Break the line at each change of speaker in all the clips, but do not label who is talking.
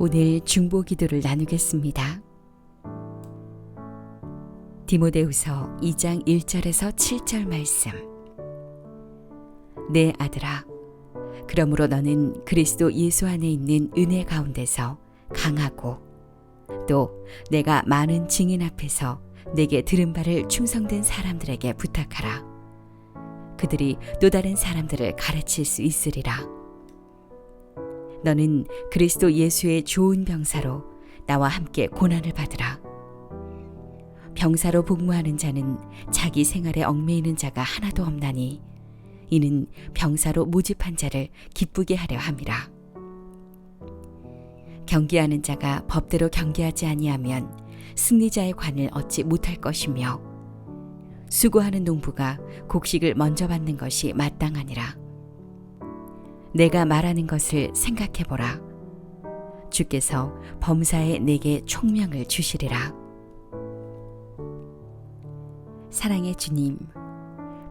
오늘 중보 기도를 나누겠습니다. 디모데후서 2장 1절에서 7절 말씀. 내 아들아, 그러므로 너는 그리스도 예수 안에 있는 은혜 가운데서 강하고 또 내가 많은 증인 앞에서 내게 들은 바를 충성된 사람들에게 부탁하라. 그들이 또 다른 사람들을 가르칠 수 있으리라. 너는 그리스도 예수의 좋은 병사로 나와 함께 고난을 받으라. 병사로 복무하는 자는 자기 생활에 얽매이는 자가 하나도 없나니 이는 병사로 모집한 자를 기쁘게 하려 함이라. 경계하는 자가 법대로 경계하지 아니하면 승리자의 관을 얻지 못할 것이며 수고하는 농부가 곡식을 먼저 받는 것이 마땅하니라. 내가 말하는 것을 생각해보라. 주께서 범사에 내게 총명을 주시리라. 사랑의 주님,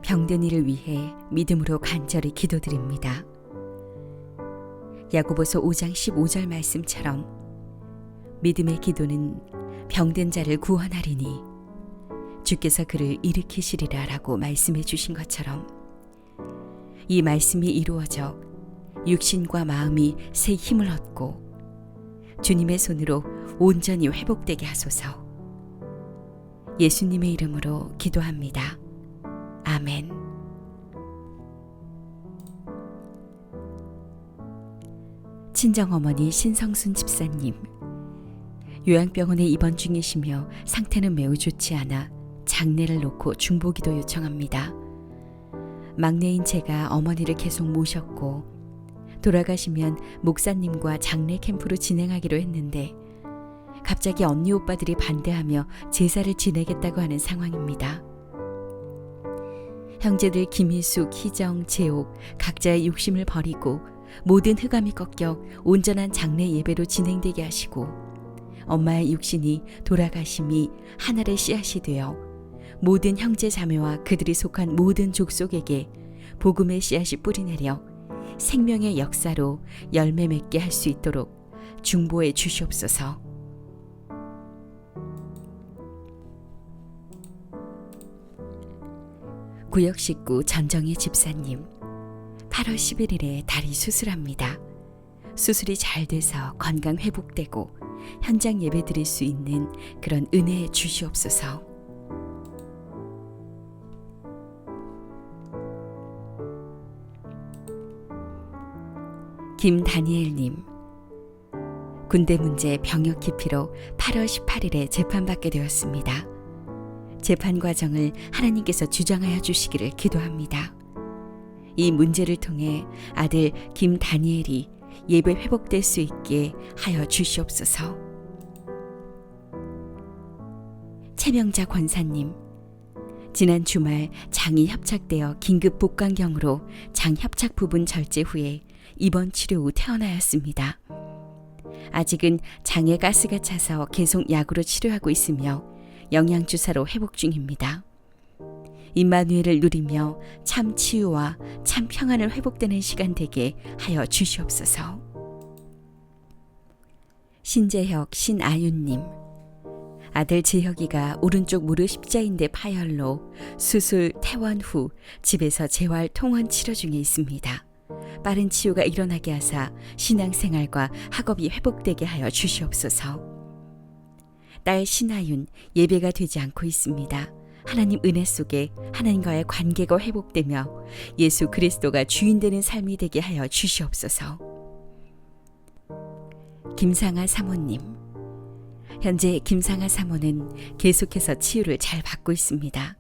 병든 이를 위해 믿음으로 간절히 기도드립니다. 야고보서 5장 15절 말씀처럼 믿음의 기도는 병든 자를 구원하리니 주께서 그를 일으키시리라 라고 말씀해 주신 것처럼 이 말씀이 이루어져 육신과 마음이 새 힘을 얻고 주님의 손으로 온전히 회복되게 하소서. 예수님의 이름으로 기도합니다. 아멘. 친정어머니 신성순 집사님, 요양병원에 입원 중이시며 상태는 매우 좋지 않아 장례를 놓고 중보기도 요청합니다. 막내인 제가 어머니를 계속 모셨고 돌아가시면 목사님과 장례 캠프로 진행하기로 했는데 갑자기 언니 오빠들이 반대하며 제사를 지내겠다고 하는 상황입니다. 형제들 김희숙, 희정, 재옥 각자의 욕심을 버리고 모든 흑암이 꺾여 온전한 장례 예배로 진행되게 하시고 엄마의 육신이 돌아가심이 하늘의 씨앗이 되어 모든 형제 자매와 그들이 속한 모든 족속에게 복음의 씨앗이 뿌리내려 생명의 역사로 열매 맺게 할 수 있도록 중보해 주시옵소서. 구역 식구 전정희 집사님, 8월 11일에 다리 수술합니다. 수술이 잘 돼서 건강 회복되고 현장 예배 드릴 수 있는 그런 은혜 주시옵소서. 김다니엘님, 군대 문제 병역 기피로 8월 18일에 재판받게 되었습니다. 재판 과정을 하나님께서 주장하여 주시기를 기도합니다. 이 문제를 통해 아들 김다니엘이 예배 회복될 수 있게 하여 주시옵소서. 최명자 권사님, 지난 주말 장이 협착되어 긴급 복강경으로 장 협착 부분 절제 후에 입원 치료 후 퇴원하였습니다. 아직은 장에 가스가 차서 계속 약으로 치료하고 있으며 영양주사로 회복 중입니다. 임마누엘을 누리며 참 치유와 참 평안을 회복되는 시간 되게 하여 주시옵소서. 신재혁, 신아윤님, 아들 재혁이가 오른쪽 무릎 십자인대 파열로 수술 퇴원 후 집에서 재활 통원 치료 중에 있습니다. 빠른 치유가 일어나게 하사 신앙생활과 학업이 회복되게 하여 주시옵소서. 딸 신아윤, 예배가 되지 않고 있습니다. 하나님 은혜 속에 하나님과의 관계가 회복되며 예수 그리스도가 주인 되는 삶이 되게 하여 주시옵소서. 김상아 사모님, 현재 김상아 사모는 계속해서 치유를 잘 받고 있습니다.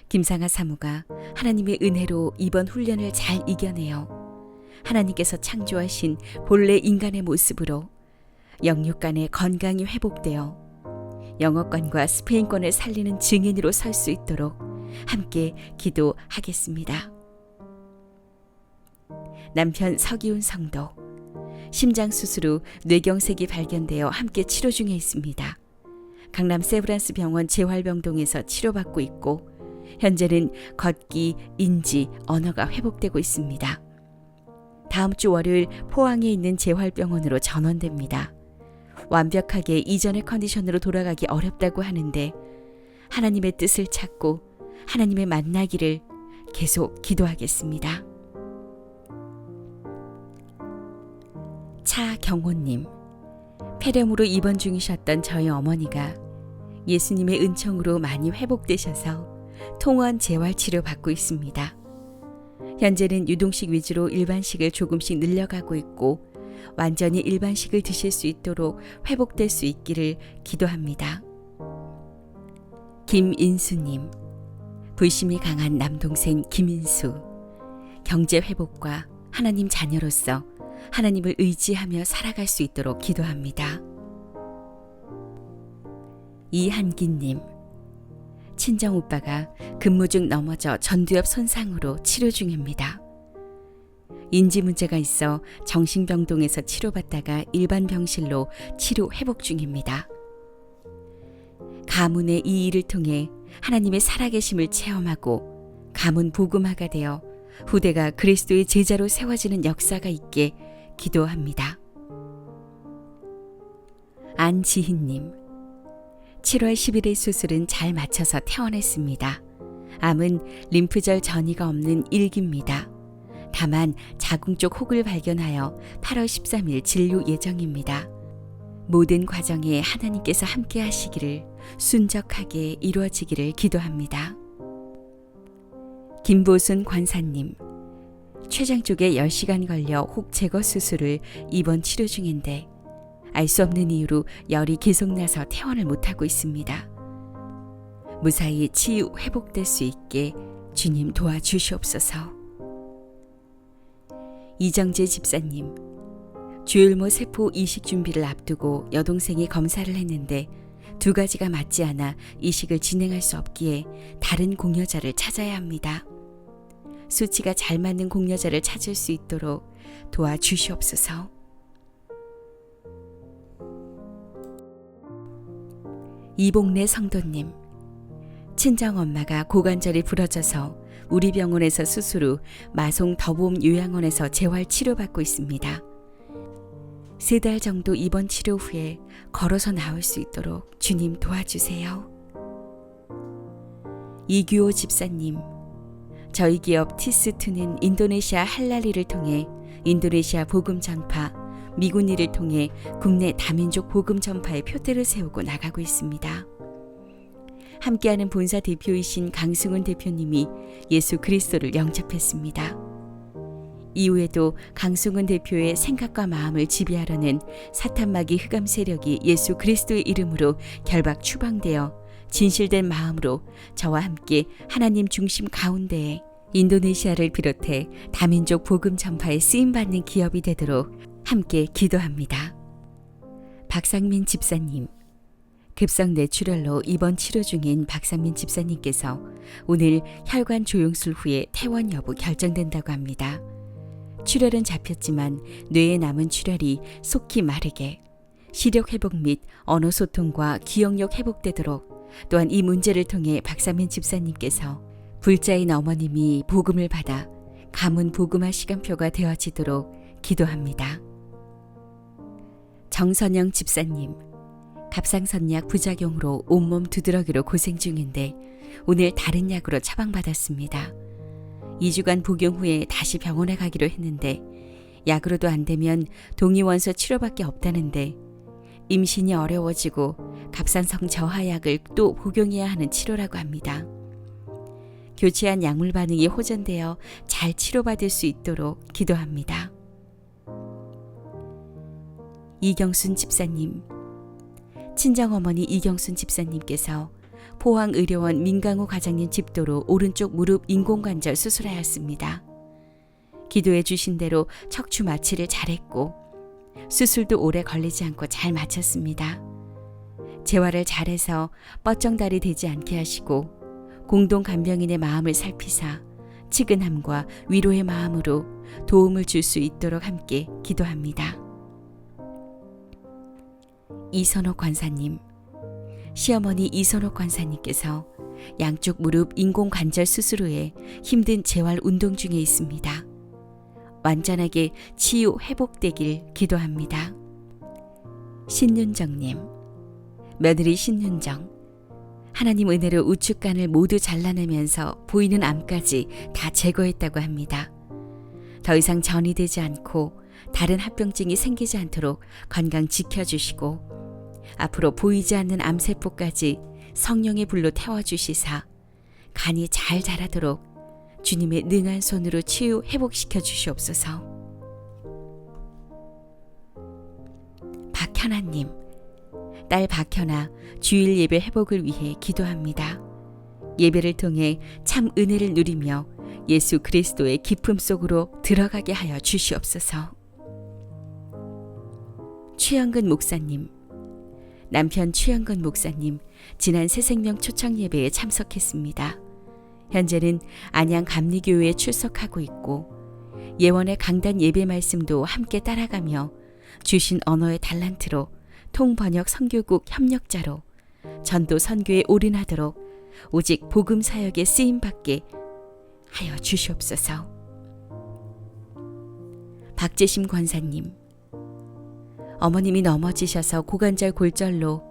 김상아 사모가 하나님의 은혜로 이번 훈련을 잘 이겨내어 하나님께서 창조하신 본래 인간의 모습으로 영육간의 건강이 회복되어 영어권과 스페인권을 살리는 증인으로 설 수 있도록 함께 기도하겠습니다. 남편 서기훈 성도, 심장 수술 후 뇌경색이 발견되어 함께 치료 중에 있습니다. 강남 세브란스 병원 재활병동에서 치료받고 있고 현재는 걷기, 인지, 언어가 회복되고 있습니다. 다음 주 월요일 포항에 있는 재활병원으로 전원됩니다. 완벽하게 이전의 컨디션으로 돌아가기 어렵다고 하는데 하나님의 뜻을 찾고 하나님의 만나기를 계속 기도하겠습니다. 차경호님, 폐렴으로 입원 중이셨던 저희 어머니가 예수님의 은총으로 많이 회복되셔서 통원 재활치료 받고 있습니다. 현재는 유동식 위주로 일반식을 조금씩 늘려가고 있고 완전히 일반식을 드실 수 있도록 회복될 수 있기를 기도합니다. 김인수님, 불심이 강한 남동생 김인수, 경제 회복과 하나님 자녀로서 하나님을 의지하며 살아갈 수 있도록 기도합니다. 이한기님, 친정오빠가 근무 중 넘어져 전두엽 손상으로 치료 중입니다. 인지 문제가 있어 정신병동에서 치료받다가 일반 병실로 치료 회복 중입니다. 가문의 이 일을 통해 하나님의 살아계심을 체험하고 가문 복음화가 되어 후대가 그리스도의 제자로 세워지는 역사가 있게 기도합니다. 안지희님, 7월 10일의 수술은 잘 마쳐서 퇴원했습니다. 암은 림프절 전이가 없는 1기입니다. 다만 자궁 쪽 혹을 발견하여 8월 13일 진료 예정입니다. 모든 과정에 하나님께서 함께 하시기를 순적하게 이루어지기를 기도합니다. 김보순 권사님, 췌장 쪽에 10시간 걸려 혹 제거 수술을 입원 치료 중인데 알 수 없는 이유로 열이 계속 나서 퇴원을 못하고 있습니다. 무사히 치유 회복될 수 있게 주님 도와주시옵소서. 이정재 집사님, 주율모 세포 이식 준비를 앞두고 여동생이 검사를 했는데 2가지가 맞지 않아 이식을 진행할 수 없기에 다른 공여자를 찾아야 합니다. 수치가 잘 맞는 공여자를 찾을 수 있도록 도와주시옵소서. 이복래 성도님, 친정엄마가 고관절이 부러져서 우리 병원에서 수술 후 마송 더봄 요양원에서 재활 치료받고 있습니다. 3달 정도 입원 치료 후에 걸어서 나올 수 있도록 주님 도와주세요. 이규호 집사님, 저희 기업 티스2는 인도네시아 할랄리를 통해 인도네시아 복음 전파, 미군일을 통해 국내 다민족 복음 전파의 표대를 세우고 나가고 있습니다. 함께하는 본사 대표이신 강승훈 대표님이 예수 그리스도를 영접했습니다. 이후에도 강승훈 대표의 생각과 마음을 지배하려는 사탄마귀 흑암 세력이 예수 그리스도의 이름으로 결박 추방되어 진실된 마음으로 저와 함께 하나님 중심 가운데에 인도네시아를 비롯해 다민족 복음 전파에 쓰임받는 기업이 되도록 함께 기도합니다. 박상민 집사님, 급성 뇌출혈로 입원 치료 중인 박상민 집사님께서 오늘 혈관 조영술 후에 퇴원 여부 결정된다고 합니다. 출혈은 잡혔지만 뇌에 남은 출혈이 속히 마르게 시력 회복 및 언어 소통과 기억력 회복되도록, 또한 이 문제를 통해 박상민 집사님께서 불자인 어머님이 복음을 받아 가문 복음화 시간표가 되어지도록 기도합니다. 정선영 집사님, 갑상선약 부작용으로 온몸 두드러기로 고생 중인데 오늘 다른 약으로 처방받았습니다. 2주간 복용 후에 다시 병원에 가기로 했는데 약으로도 안 되면 동의원서 치료밖에 없다는데 임신이 어려워지고 갑상선 저하약을 또 복용해야 하는 치료라고 합니다. 교체한 약물 반응이 호전되어 잘 치료받을 수 있도록 기도합니다. 이경순 집사님, 친정어머니 이경순 집사님께서 포항의료원 민강호 과장님 집도로 오른쪽 무릎 인공관절 수술하였습니다. 기도해 주신 대로 척추 마취를 잘했고 수술도 오래 걸리지 않고 잘 마쳤습니다. 재활을 잘해서 뻗정다리 되지 않게 하시고 공동 간병인의 마음을 살피사 치근함과 위로의 마음으로 도움을 줄 수 있도록 함께 기도합니다. 이선옥 권사님, 시어머니 이선옥 권사님께서 양쪽 무릎 인공관절 수술 후에 힘든 재활 운동 중에 있습니다. 완전하게 치유 회복되길 기도합니다. 신윤정님, 며느리 신윤정, 하나님 은혜로 우측간을 모두 잘라내면서 보이는 암까지 다 제거했다고 합니다. 더 이상 전이 되지 않고 다른 합병증이 생기지 않도록 건강 지켜주시고 앞으로 보이지 않는 암세포까지 성령의 불로 태워주시사 간이 잘 자라도록 주님의 능한 손으로 치유 회복시켜 주시옵소서. 박현아님, 딸 박현아 주일 예배 회복을 위해 기도합니다. 예배를 통해 참 은혜를 누리며 예수 그리스도의 기품 속으로 들어가게 하여 주시옵소서. 최영근 목사님, 남편 최영근 목사님 지난 새생명 초청 예배에 참석했습니다. 현재는 안양 감리교회에 출석하고 있고 예원의 강단 예배 말씀도 함께 따라가며 주신 언어의 달란트로 통번역 선교국 협력자로 전도 선교에 올인하도록 오직 복음 사역에 쓰임받게 하여 주시옵소서. 박재심 권사님, 어머님이 넘어지셔서 고관절 골절로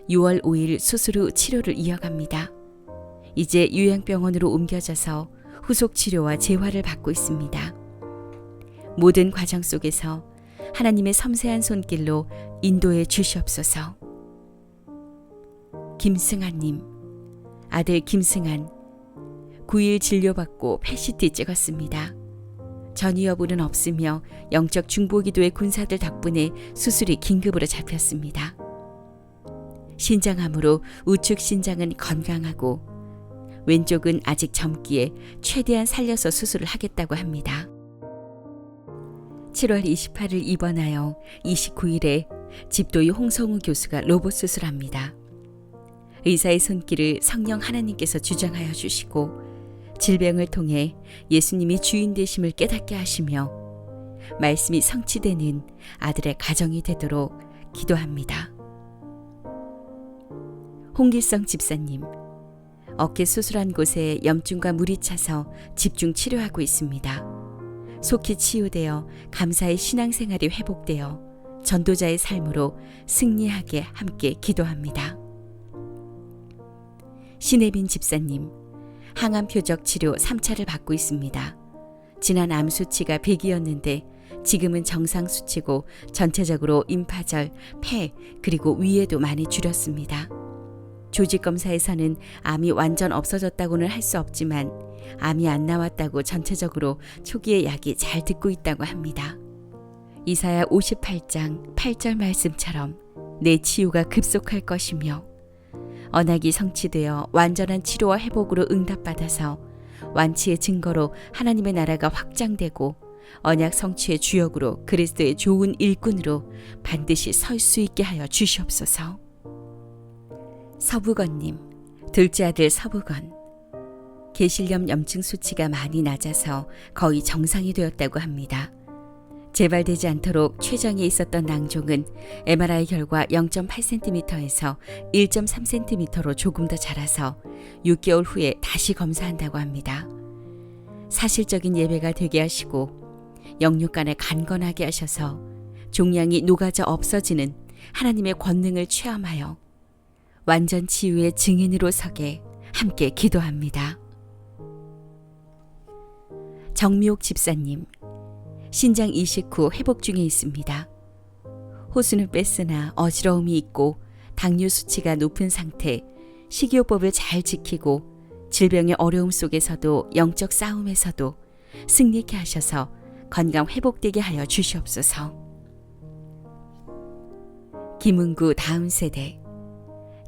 6월 5일 수술 후 치료를 이어갑니다. 이제 요양병원으로 옮겨져서 후속 치료와 재활을 받고 있습니다. 모든 과정 속에서 하나님의 섬세한 손길로 인도해 주시옵소서. 김승환님, 아들 김승환 9일 진료받고 PET 찍었습니다. 전이 여부는 없으며 영적 중보기도의 군사들 덕분에 수술이 긴급으로 잡혔습니다. 신장암으로 우측 신장은 건강하고 왼쪽은 아직 젊기에 최대한 살려서 수술을 하겠다고 합니다. 7월 28일 입원하여 29일에 집도의 홍성우 교수가 로봇 수술합니다. 의사의 손길을 성령 하나님께서 주장하여 주시고 질병을 통해 예수님이 주인 되심을 깨닫게 하시며 말씀이 성취되는 아들의 가정이 되도록 기도합니다. 홍길성 집사님, 어깨 수술한 곳에 염증과 물이 차서 집중 치료하고 있습니다. 속히 치유되어 감사의 신앙생활이 회복되어 전도자의 삶으로 승리하게 함께 기도합니다. 신혜빈 집사님, 항암 표적 치료 3차를 받고 있습니다. 지난 암 수치가 100이었는데 지금은 정상 수치고 전체적으로 임파절, 폐 그리고 위에도 많이 줄였습니다. 조직검사에서는 암이 완전 없어졌다고는 할 수 없지만 암이 안 나왔다고 전체적으로 초기에 약이 잘 듣고 있다고 합니다. 이사야 58장 8절 말씀처럼 내 치유가 급속할 것이며 언약이 성취되어 완전한 치료와 회복으로 응답받아서 완치의 증거로 하나님의 나라가 확장되고 언약 성취의 주역으로 그리스도의 좋은 일꾼으로 반드시 설 수 있게 하여 주시옵소서. 서부건님, 둘째 아들 서부건, 계실염 염증 수치가 많이 낮아서 거의 정상이 되었다고 합니다. 재발되지 않도록 췌장에 있었던 낭종은 MRI 결과 0.8cm에서 1.3cm로 조금 더 자라서 6개월 후에 다시 검사한다고 합니다. 사실적인 예배가 되게 하시고 영육간을 간건하게 하셔서 종양이 녹아져 없어지는 하나님의 권능을 체험하여 완전 치유의 증인으로 서게 함께 기도합니다. 정미옥 집사님, 신장 이식 후 회복 중에 있습니다. 호수는 뺐으나 어지러움이 있고 당뇨 수치가 높은 상태, 식이요법을 잘 지키고 질병의 어려움 속에서도 영적 싸움에서도 승리케 하셔서 건강 회복되게 하여 주시옵소서. 김은구 다음 세대,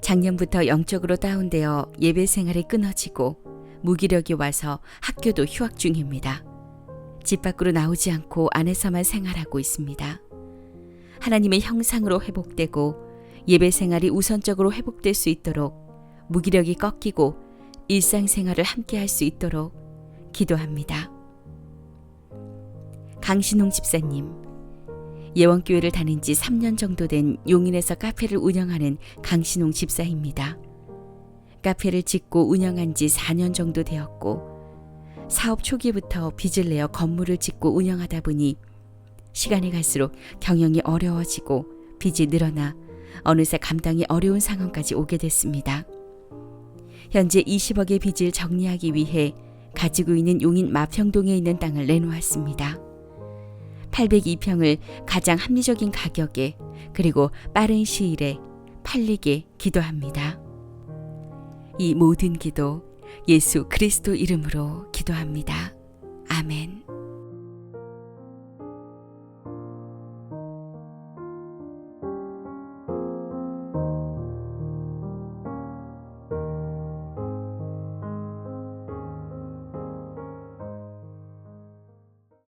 작년부터 영적으로 다운되어 예배 생활이 끊어지고 무기력이 와서 학교도 휴학 중입니다. 집 밖으로 나오지 않고 안에서만 생활하고 있습니다. 하나님의 형상으로 회복되고 예배 생활이 우선적으로 회복될 수 있도록 무기력이 꺾이고 일상생활을 함께 할 수 있도록 기도합니다. 강신홍 집사님, 예원교회를 다닌 지 3년 정도 된 용인에서 카페를 운영하는 강신홍 집사입니다. 카페를 짓고 운영한 지 4년 정도 되었고 사업 초기부터 빚을 내어 건물을 짓고 운영하다 보니 시간이 갈수록 경영이 어려워지고 빚이 늘어나 어느새 감당이 어려운 상황까지 오게 됐습니다. 현재 20억의 빚을 정리하기 위해 가지고 있는 용인 마평동에 있는 땅을 내놓았습니다. 802평을 가장 합리적인 가격에 그리고 빠른 시일에 팔리게 기도합니다. 이 모든 기도 예수 그리스도 이름으로 기도합니다. 아멘.